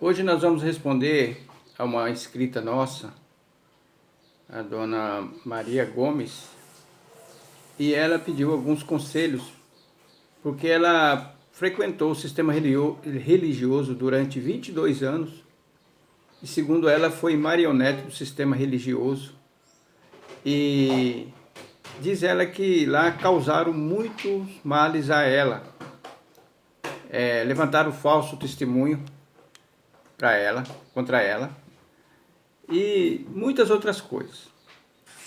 Hoje nós vamos responder a uma inscrita nossa, a dona Maria Gomes, e ela pediu alguns conselhos, porque ela frequentou o sistema religioso durante 22 anos, e segundo ela foi marionete do sistema religioso, e diz ela que lá causaram muitos males a ela, levantaram falso testemunho para ela, contra ela, e muitas outras coisas.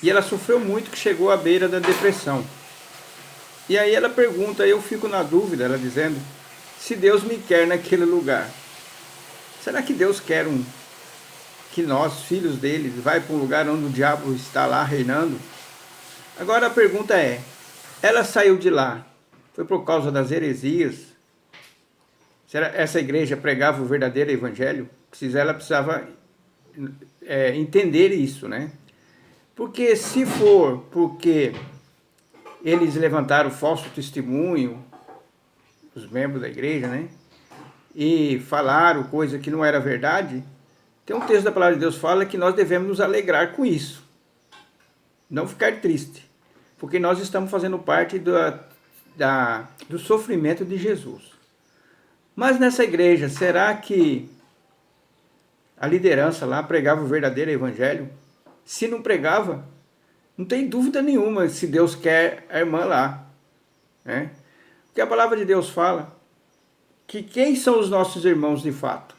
E ela sofreu muito, que chegou à beira da depressão. E aí ela pergunta, eu fico na dúvida, ela dizendo, se Deus me quer naquele lugar. Será que Deus quer que nós, filhos dele, vai para um lugar onde o diabo está lá reinando? Agora a pergunta é, ela saiu de lá, foi por causa das heresias? Será que essa igreja pregava o verdadeiro evangelho? Ela precisava entender isso, né? Porque se for porque eles levantaram falso testemunho, os membros da igreja, né? E falaram coisa que não era verdade, tem um texto da palavra de Deus que fala que nós devemos nos alegrar com isso. Não ficar triste. Porque nós estamos fazendo parte do sofrimento de Jesus. Mas nessa igreja, será que a liderança lá pregava o verdadeiro evangelho? Se não pregava, não tem dúvida nenhuma se Deus quer a irmã lá, né? Porque a palavra de Deus fala que quem são os nossos irmãos de fato?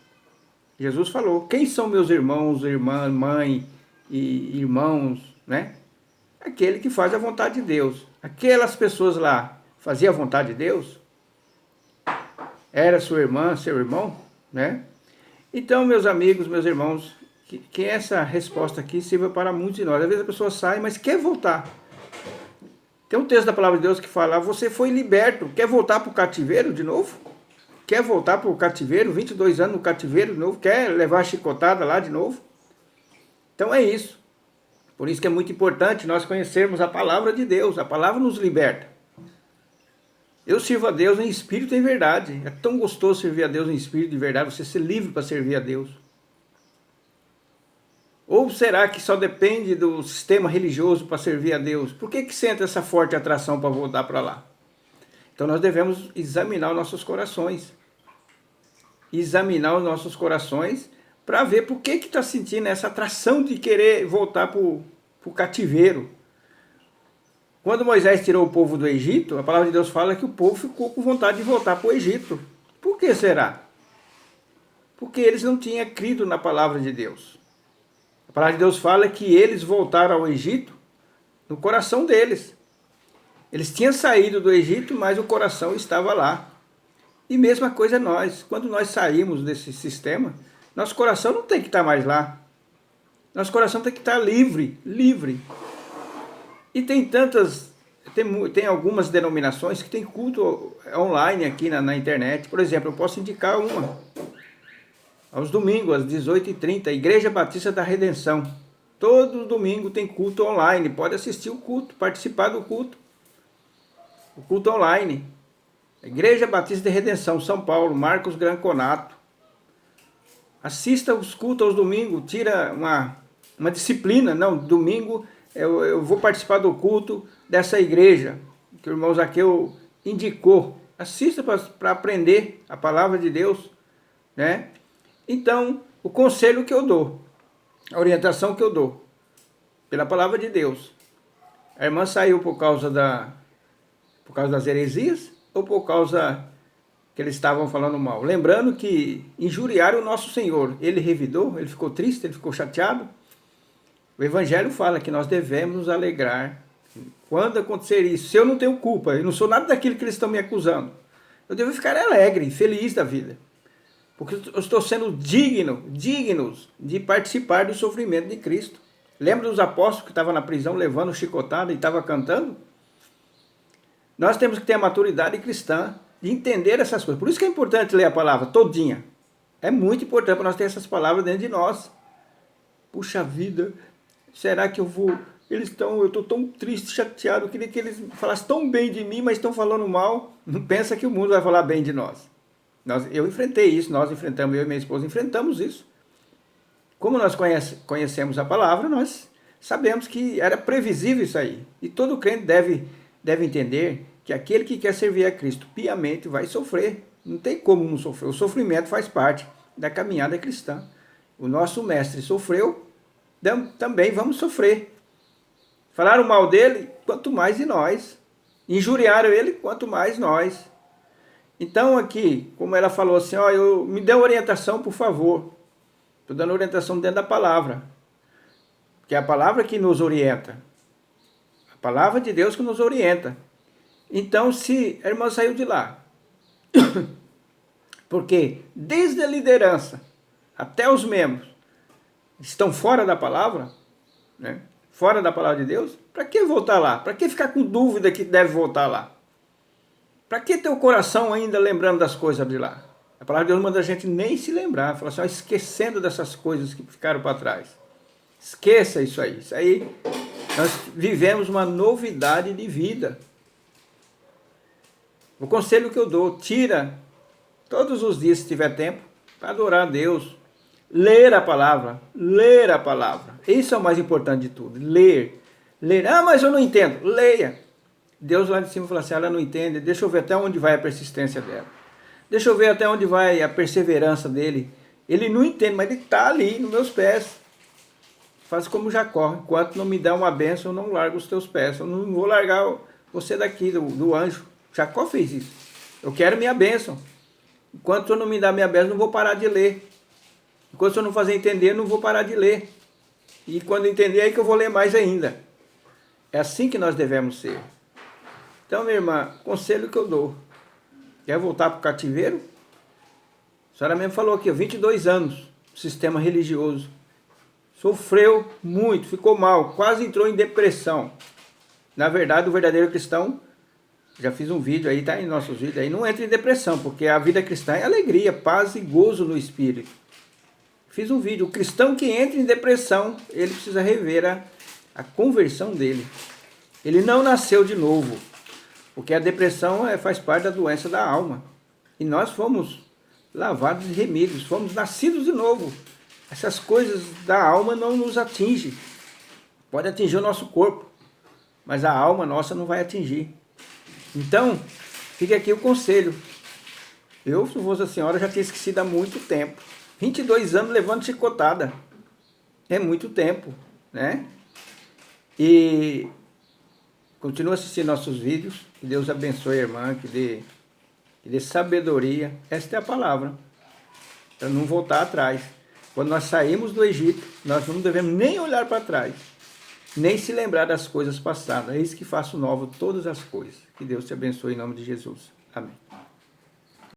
Jesus falou, quem são meus irmãos, irmã, mãe e irmãos, né? Aquele que faz a vontade de Deus. Aquelas pessoas lá faziam a vontade de Deus? Era sua irmã, seu irmão, né? Então, meus amigos, meus irmãos, que essa resposta aqui sirva para muitos de nós. Às vezes a pessoa sai, mas quer voltar. Tem um texto da palavra de Deus que fala, você foi liberto, quer voltar para o cativeiro de novo? Quer voltar para o cativeiro, 22 anos no cativeiro de novo? Quer levar a chicotada lá de novo? Então é isso. Por isso que é muito importante nós conhecermos a palavra de Deus. A palavra nos liberta. Eu sirvo a Deus em espírito e em verdade. É tão gostoso servir a Deus em espírito e em verdade, você ser livre para servir a Deus. Ou será que só depende do sistema religioso para servir a Deus? Por que sente essa forte atração para voltar para lá? Então nós devemos examinar os nossos corações. Examinar os nossos corações para ver por que está sentindo essa atração de querer voltar para o cativeiro. Quando Moisés tirou o povo do Egito, a palavra de Deus fala que o povo ficou com vontade de voltar para o Egito. Por que será? Porque eles não tinham crido na palavra de Deus. A palavra de Deus fala que eles voltaram ao Egito no coração deles. Eles tinham saído do Egito, mas o coração estava lá. E mesma coisa nós. Quando nós saímos desse sistema, nosso coração não tem que estar mais lá. Nosso coração tem que estar livre, livre. E tem algumas denominações que tem culto online aqui na internet. Por exemplo, eu posso indicar uma. Aos domingos, às 18h30, Igreja Batista da Redenção. Todo domingo tem culto online. Pode assistir o culto, participar do culto. O culto online. Igreja Batista da Redenção, São Paulo, Marcos Granconato. Assista os cultos aos domingos, tira uma disciplina. Não, domingo eu vou participar do culto dessa igreja que o irmão Zaqueu indicou. Assista para aprender a palavra de Deus, né? Então, o conselho que eu dou, a orientação que eu dou, pela palavra de Deus, a irmã saiu por causa das heresias ou por causa que eles estavam falando mal? Lembrando que injuriaram o nosso Senhor, ele revidou, ele ficou triste, ele ficou chateado. O Evangelho fala que nós devemos nos alegrar quando acontecer isso. Se eu não tenho culpa, eu não sou nada daquilo que eles estão me acusando, eu devo ficar alegre, feliz da vida. Porque eu estou sendo dignos de participar do sofrimento de Cristo. Lembra dos apóstolos que estavam na prisão levando chicotada e estavam cantando? Nós temos que ter a maturidade cristã de entender essas coisas. Por isso que é importante ler a palavra todinha. É muito importante para nós ter essas palavras dentro de nós. Puxa vida, será que eu estou tão triste, chateado, eu queria que eles falassem tão bem de mim, mas estão falando mal. Não pensa que o mundo vai falar bem de nós. Eu enfrentei isso, nós enfrentamos, eu e minha esposa enfrentamos isso. Como nós conhecemos a palavra, nós sabemos que era previsível isso aí. E todo crente deve entender que aquele que quer servir a Cristo piamente vai sofrer. Não tem como não sofrer. O sofrimento faz parte da caminhada cristã. O nosso mestre sofreu, também vamos sofrer. Falaram mal dele, quanto mais de nós. Injuriaram ele, quanto mais nós. Então aqui, como ela falou assim, ó, me dê orientação, por favor. Estou dando orientação dentro da palavra. Que é a palavra que nos orienta. A palavra de Deus que nos orienta. Então, se a irmã saiu de lá, porque desde a liderança até os membros estão fora da palavra, né? Fora da palavra de Deus, para que voltar lá? Para que ficar com dúvida que deve voltar lá? Para que ter o coração ainda lembrando das coisas de lá? A palavra de Deus manda a gente nem se lembrar, fala assim, ó, esquecendo dessas coisas que ficaram para trás. Esqueça isso aí. Isso aí, nós vivemos uma novidade de vida. O conselho que eu dou, tira todos os dias, se tiver tempo, para adorar a Deus. Ler a palavra. Ler a palavra. Isso é o mais importante de tudo. Ler. Ler. Ah, mas eu não entendo. Leia. Deus lá de cima fala assim, ela não entende, deixa eu ver até onde vai a persistência dela. Deixa eu ver até onde vai a perseverança dele. Ele não entende, mas ele está ali nos meus pés. Faz como Jacó, enquanto não me dá uma bênção, eu não largo os teus pés. Eu não vou largar você daqui, do anjo. Jacó fez isso. Eu quero minha bênção. Enquanto eu não me dá minha bênção, eu não vou parar de ler. Enquanto eu não fazer entender, eu não vou parar de ler. E quando entender, é aí que eu vou ler mais ainda. É assim que nós devemos ser. Então, minha irmã, conselho que eu dou. Quer voltar para o cativeiro? A senhora mesmo falou aqui, 22 anos, sistema religioso. Sofreu muito, ficou mal, quase entrou em depressão. Na verdade, o verdadeiro cristão, já fiz um vídeo aí, tá em nossos vídeos aí, não entra em depressão, porque a vida cristã é alegria, paz e gozo no espírito. Fiz um vídeo, o cristão que entra em depressão, ele precisa rever a conversão dele. Ele não nasceu de novo. Porque a depressão faz parte da doença da alma. E nós fomos lavados e remidos, fomos nascidos de novo. Essas coisas da alma não nos atingem. Pode atingir o nosso corpo, mas a alma nossa não vai atingir. Então, fica aqui o conselho. Eu, se fosse a senhora, já tinha esquecido há muito tempo. 22 anos levando chicotada. É muito tempo, né? E continua assistindo nossos vídeos. Que Deus abençoe a irmã, que dê sabedoria. Esta é a palavra. Para não voltar atrás. Quando nós saímos do Egito, nós não devemos nem olhar para trás. Nem se lembrar das coisas passadas. É isso que faço novo todas as coisas. Que Deus te abençoe em nome de Jesus. Amém.